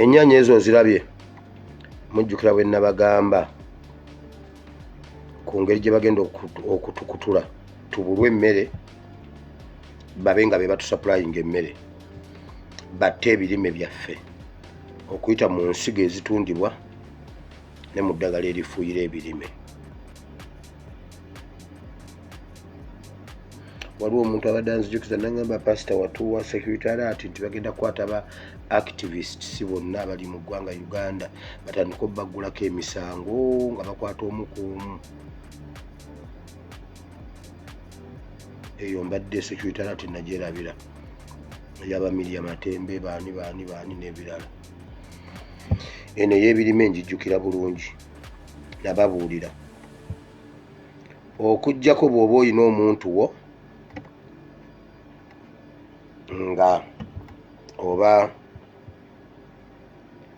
Ennyaanya ezo nzirabye mujjukira bwe nabagamba ku ngeri gye bagenda okutukutula tubulwe emmere babe nga be batusaplayinga emmere batte ebirime byaffe okuyita mu nsigo ezitundibwa ne mu ddagala erifuuyira ebirime. Waliwo omuntu abadde anzijukiza n'agamba pasita watuwa secretariat nti bagenda kukwata ba activists bonna abali mu ggwanga Uganda batandika obbagulako emisango nga bakwata omu ku omu. Eyo mbadde secretariat nagyerabira eyaba Miriam Matembe baani n'ebirala. Eno ey'ebirime njijjukira bulungi nababuulira okuggyako bw'oba olina omuntu wo nga oba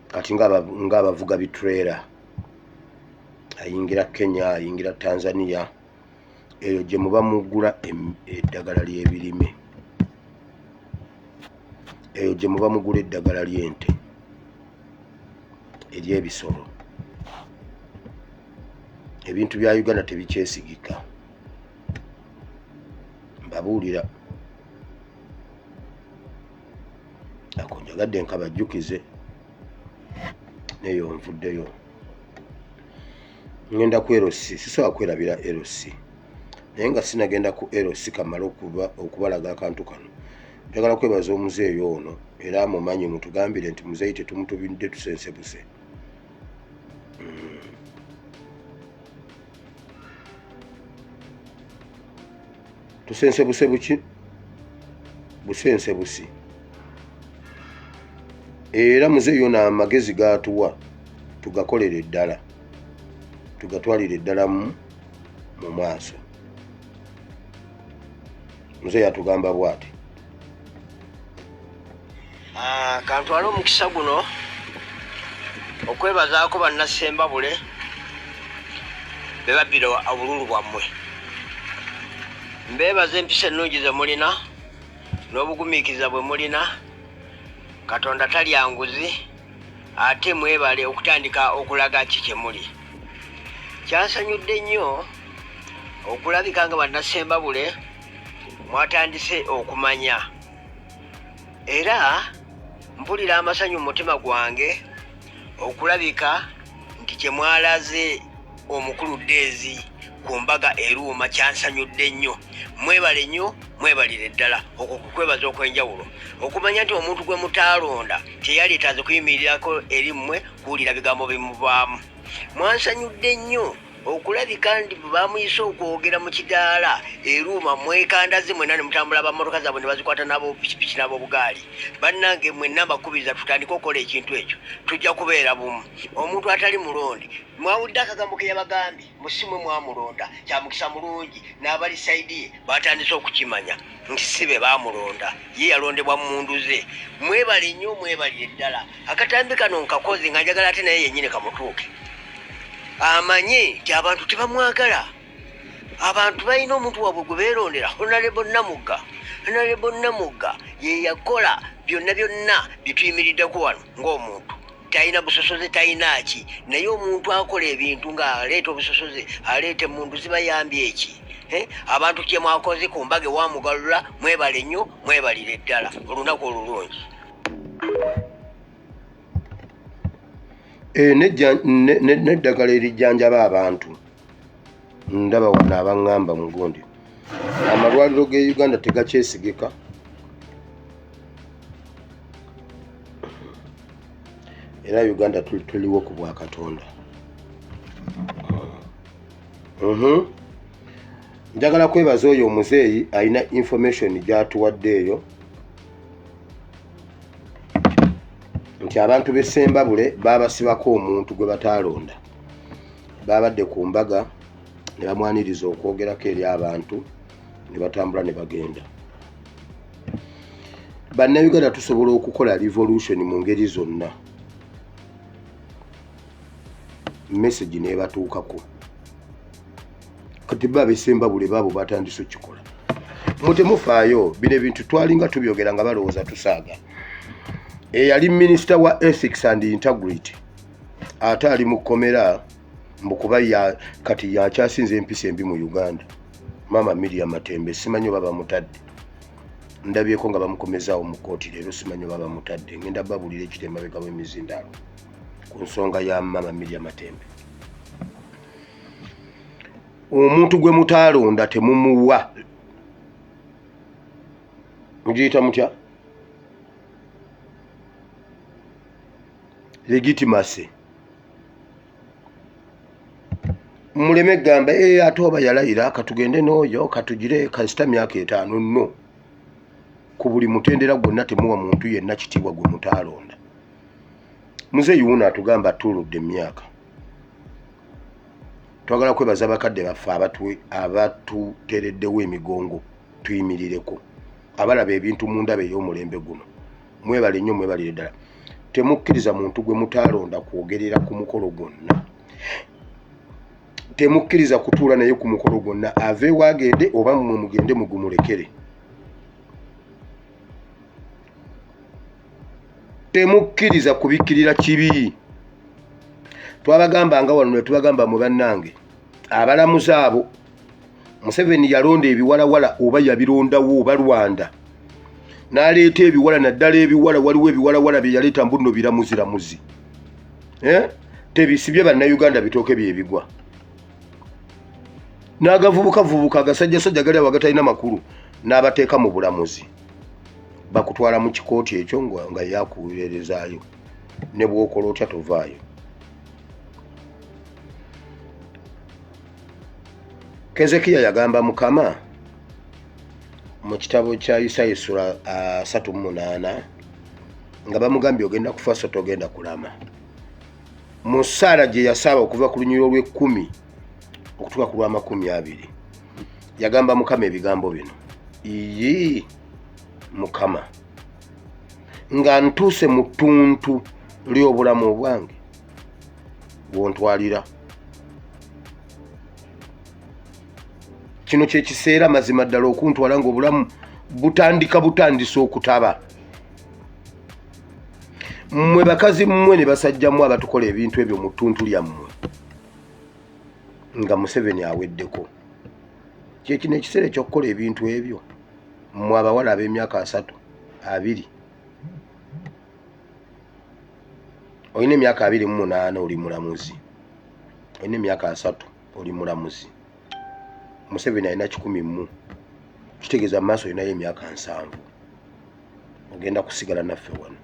kati ng'abavuga bitrera ayingira Kenya ayingira Tanzania eyo gye muba mugula eddagala ly'ebirime eyo gye muba mugula eddagala ly'ente ery'ebisolo. Ebintu bya Uganda tebikyesigika mbabuulira ako njagadde nkabajjukize neyo nvuddeyo ngenda ku erosi sisobola kwerabira erosi naye nga sinagenda ku erosi kamala okubalaga akantu kano njagala kwebaza omuzeeyi ono era mumanyi mutugambire nti muzeeyi tetumutubidde tusensebuse. Tusensebuse buki busensebusi era muzeeyi ono amagezi gatuwa tugakolere eddala tugatwalire eddala mu maaso. Muzeeyi atugamba bw'ati kantwale omukisa guno okwebazaako bannasembabule be babbira obululu bwammwe. Mbeebaza empisa ennungi ze mulina n'obugumiikiriza bwe mulina. Katonda talya nguzi ate mwebale okutandika okulaga kye muli. Kyansanyudde nnyo okulabika nga bannasembabule mwatandise okumanya era mpulira amasanyu mu mutima gwange okulabika nti kye mwalaze omukulu Deezi ku mbaga eruuma kyansanyudde nnyo. Mwebale nnyo mwebalire ddala okwo kukwebaza okw'enjawulo okumanya nti omuntu gwe mutaalonda teyaleetaze kuyimirirako eri mmwe kuwulira bigambo bimuvaamu. Mwansanyudde nnyo okulabika nti bamuyise okwogera mu kidaala eruuma mwekandaze mwenna ne mutambula bammotoka zaabwe ne bazikwata n'abo pikipiki n'abo bugaali. Bannange mwenna mbakubiriza tutandike okukola ekintu ekyo tujja kubeera bumu. Omuntu atali mulonde mwawulidde akagambo ke yabagambye musimwe mwamulonda kyamukisa mulungi n'abali sayidi ye batandise okukimanya nti si be baamulonda ye yalondebwa mu mundu ze. Mwebale nnyo mwebalire ddala. Akatambi kano nkakozi nga njagala ate naye yennyini kamutuuke amanye nti abantu tebamwagala. Abantu balina omuntu waabwe gwe beerondera. Honorable Namugga ye yakola byonna bye tuyimiriddeko wano ng'omuntu talina busosoze talina ki naye omuntu akola ebintu ng'aleeta obusosoze aleeta emundu zibayambye eki. Abantu kye mwakoze ku mbaga ewamugalula mwebale nnyo mwebalire ddala. Olunaku olulungi. N'eddagala erijjanjaba abantu ndaba wano abaŋŋamba mu gundi amalwaliro g'e Uganda tegakyesigika. Era Uganda tuliwo ku bwa Katonda. Njagala kwebaza oyo omuzeeyi alina information gy'atuwadde eyo nti abantu b'Essembabule baabasibako omuntu gwe bataalonda. Baabadde ku mbaga ne bamwaniriza okwogerako eri abantu ne batambula ne bagenda. Bannayuganda tusobola okukola revolution mu ngeri zonna. Message n'ebatuukako. Kati b'Essembabule baabo batandise okukikola. Mutemufaayo bino ebintu twalinga tubyogera nga balowooza tusaaga. eyali minisita wa ethics and integrity ate ali mu kkomera mbukuba kati yakyasinze empisa embi mu Uganda. Mama Miriam Matembe simanyi baba mutadde, ndabyeko nga bamukomezaawo mu kkooti leero, simanyi baba mutadde. Ngenda babulira ekiremabega w'emizindaalo ku nsonga ya Mama Miriam Matembe. Omuntu gwe mutaalonda temumuwa mugiyita mutya legitimacy. Muleme gamba ate oba yalayira katugende n'oyo katugire kasita myaka 5 nno. Ku buli mutendera gwonna temuwa muntu yenna kitiibwa gwe mutaalonda. Muze yuuna atugamba tuludde emyaka. Twagala kwebaza bakadde baffe abatutereddewo emigongo tuyimirireko, abalaba ebintu mu ndaba ey'omulembe guno. Mwebale nnyo, mwebalire ddala. Temukkiriza muntu gwe mutaalonda kwogerera ku mukolo gwonna. Temukkiriza kutuula naye ku mukolo gwonna, aveewo agende oba mmwe mugende mugumulekere. Temukkiriza kubikkirira kibi. Twabagamba nga wano ne tubagamba mu bannange abalamuzi abo Museveni yalonda ebiwalawala oba yabirondawo oba Rwanda n'aleeta ebiwala, naddala ebiwala, waliwo ebiwalawala bye yaleeta mbu nno biramuziramuzi. Tebisibye bannayuganda bitooke byebigwa. N'agavubukavubuka agasajjasajja gali abatalina makulu n'abateeka mu bulamuzi, bakutwala mu kikooti ekyo nga yakuweerezaayo, ne bw'okola otya tovaayo. Kezekiya yagamba Mukama mu kitabo kya Isaya sura 38 nga bamugambye ogenda kufa so togenda kulama. Mu Saala gye yasaaba okuva ku lunyiriro lw'10 okutuuka ku lw'20 yagamba Mukama ebigambo bino: iyi Mukama nga ntuuse mu ttuntu ly'obulamu bwange wontwalira. Kino kye kiseera mazima ddala okuntwala ng'obulamu butandisa okutaba. Mmwe bakazi mmwe ne basajjamu abatukola ebintu ebyo mu ttuntu lyammwe nga Museveni aweddeko. Kye kino ekiseera eky'okukola ebintu ebyo. Mmwe abawala ab'emyaka 3, 2, olina emyaka 28 oli mulamuzi, olina emyaka 3 oli mulamuzi. Museveni alina 10 kitegeeza maaso olinayo emyaka 7 ogenda kusigala naffe wano.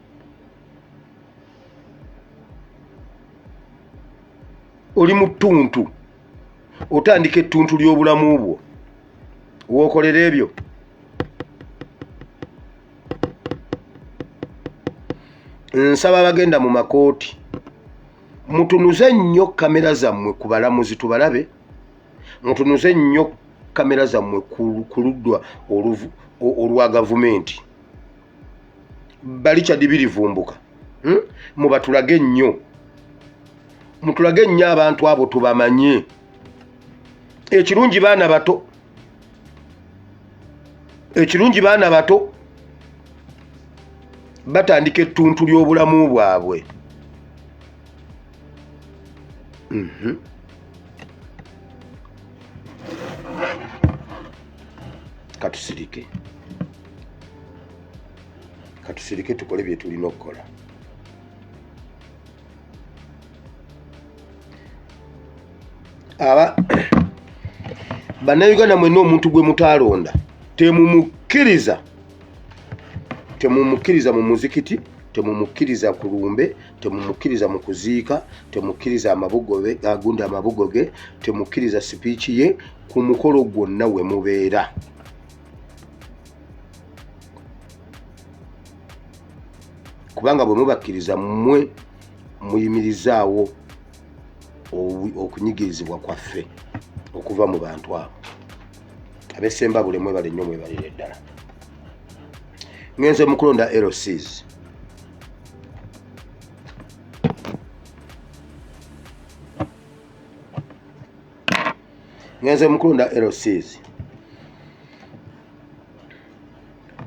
Oli mu ttuntu, otandika ettuntu ly'obulamu bwo wookolera ebyo. Nsaba abagenda mu makooti mutunuze nnyo kamera zammwe ku balamuzi tubalabe, mutunuze nnyo kamera zammwe ku luddwa olwa gavumenti. Bali kyadibirivumbuka mubatulage nnyo, mutulage nnyo abantu abo tubamanye. Ekirungi baana bato, ekirungi baana bato batandika ettuntu ly'obulamu bwabwe. Katusirike tukole bye tulina okukola. Bannayuganda mwenna omuntu gwe mutaalonda temumukkiriza mu muzikiti, temumukkiriza ku lumbe, temumukkiriza mu kuziika, temukkiriza amabugobe agunda amabugoge, temukkiriza sipiiki ye ku mukolo gwonna we mubeera. Kubanga bwe mubakkiriza mmwe muyimirizaawo okunyigirizibwa kwaffe okuva mu bantu abo. Abesemba bule mwebale nnyo, mwebalire ddala. Ngenze mu kulonda LCs.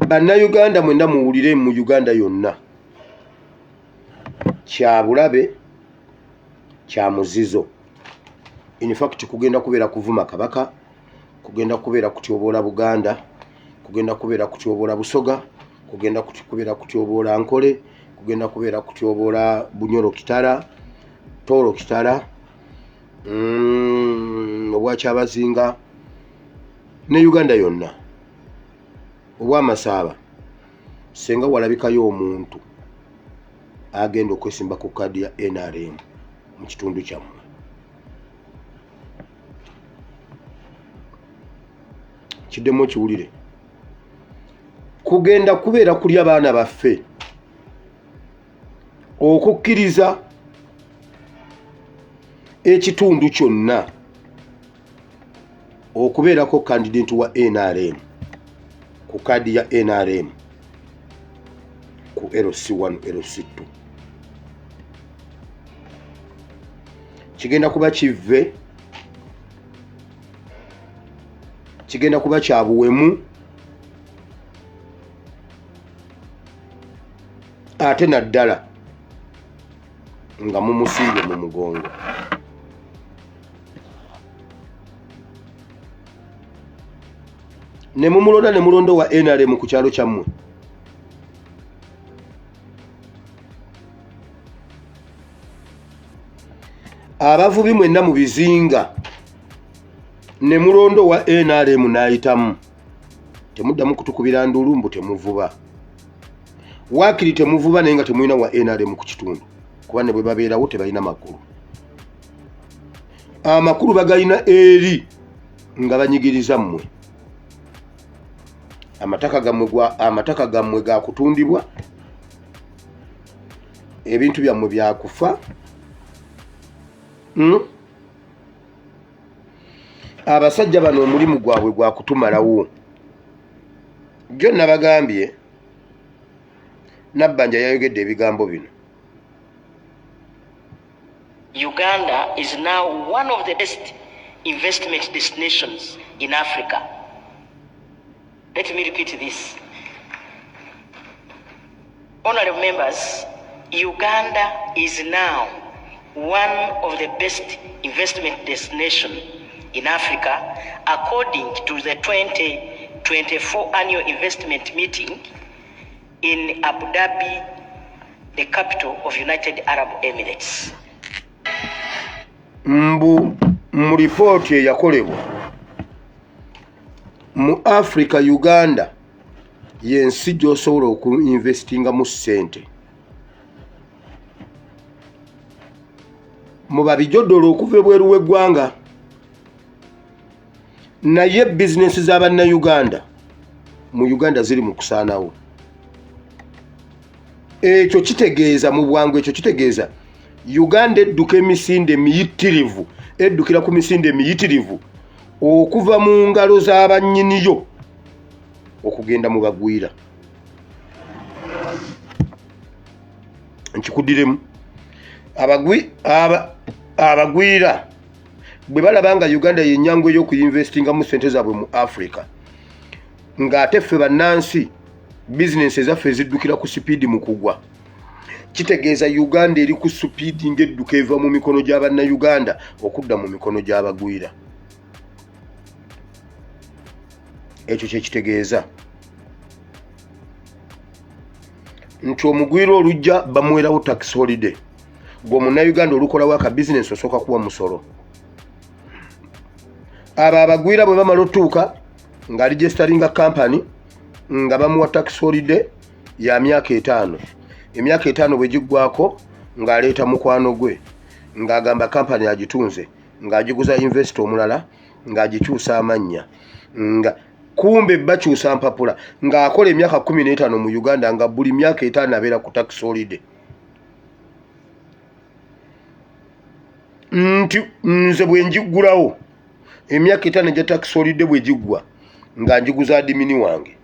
Bannayuganda mwenna muwulire mu Uganda yonna. kya bulabe kya muzizo. In fact kugenda kubeera kuvuma kabaka, kugenda kubeera kutyoboola Buganda, kugenda kubeera kutyoboola Busoga, kugenda kubeera kutyoboola Nkole, kugenda kubeera kutyoboola Bunyoro Kitala, Tooro Kitala, Obwakyabazinga ne Uganda yonna. Obwamasaaba senga walabikayo omuntu agenda okwesimba ku kadi ya NRM mu kitundu kyammwe. Kiddemu kiwulire. Kugenda kubeera kuli abaana baffe okukkiriza ekitundu kyonna okubeerako candidate wa NRM ku kadi ya NRM ku LC1 LC2. Kigenda kuba kive, kigenda kuba kya buwemu, ate naddala nga mumusiibye mu mugongo. Ne mumulonda ne mulondo wa NRM ku kyalo kyammwe. Abavubi mwenna mu bizinga ne mulondo wa NRM n'ayitamu, temuddamu kutukubira ndulumbu, temuvuba. Waakiri temuvuba naye nga temulina wa NRM ku kitundu, kuba ne bwe babeerawo tebalina makulu. Amakulu bagalina eri nga banyigiriza mmwe. Amataka gammwe ga kutundibwa, ebintu byammwe byakufa. Abasajja bano omulimu gwabwe gwa kutumalawo. Jjo nabagambye, Nabbanja yayogedde ebigambo bino. Uganda is now one of the best investment destinations in Africa. Let me repeat this. Honorable members, Uganda is now one of the best investment destinations in Africa according to the 2024 annual investment meeting in Abu Dhabi, the capital of United Arab Emirates. Mu report eyakolebwa mu Africa, Uganda yensi gy'osobola okuinvestinga mu ssente. Mu babijodolo okuva ebweru w'eggwanga, naye bizinesi z'Abannayuganda mu Uganda ziri mu kusaanawo. Ekyo kitegeeza mu bwangu, ekyo kitegeeza Uganda edduka emisinde miyitirivu, eddukira ku misinde miyitirivu okuva mu ngalo z'abannyiniyo okugenda mu bagwira. Nkikuddiremu, abagwira bwe balaba nga Uganda yenyangu ey'okuyinvestinga mu ssente zaabwe mu Africa, ng'ate ffe bannansi bizinesi ezaffe eziddukira ku sipiidi mu kugwa, kitegeeza Uganda eri ku sipiidi ng'edduka eva mu mikono gy'Abannayuganda okudda mu mikono gy'abagwira. Ekyo kye kitegeeza nti omugwira olujja bamuwerawo tax holiday. Gwe Munnayuganda olukolawo aka bizinesi osooka kuwa musolo. Abo abagwira bwe bamala otuuka nga registaringa company nga bamuwa tax holiday ya myaka 5. Emyaka 5 bwe giggwako ng'aleeta mukwano gwe ng'agamba company agitunze, ng'agiguza investor omulala, ng'agikyusa amannya, nga kumbe bakyusa mpapula, ng'akola emyaka 15 mu Uganda nga buli myaka 5 abeera ku tax holiday. Nti nze bwe njiggulawo emyaka 5 egya tax holiday bwe giggwa nga njiguza adimini wange,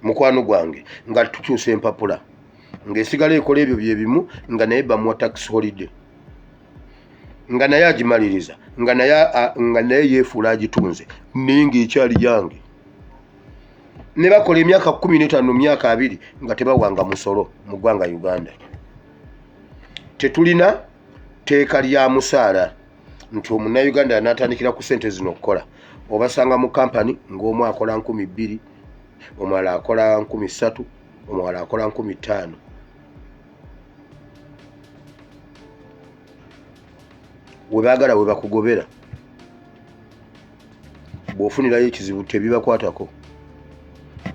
mukwano gwange, nga tukyusa empapula, ng'esigala ekola ebyo bye bimu, nga naye bamuwa tax holiday, nga naye agimaliriza, nga naye yeefuula agitunze, naye ng'ekyali yange. Ne bakola emyaka 15 myaka 2 nga tebawanga musolo mu ggwanga Uganda. tetulina teeka lya musaala nti omunnayuganda anaatandikira ku ssente zino okukola. Obasanga mu kampani ng'omu akola 2,000, omulala akola 3,000, omulala akola 5,000. we baagala we bakugobera, bw'ofunirayo ekizibu tebibakwatako,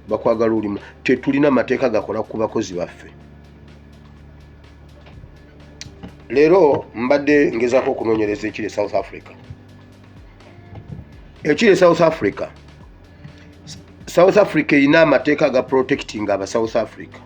bakwagala olimu. Tetulina mateeka gakola ku bakozi baffe. Leero mbadde ngezaako okunoonyereza ekiri South Africa. Ekiri South Africa, South Africa erina amateeka ga protecting aba South Africa.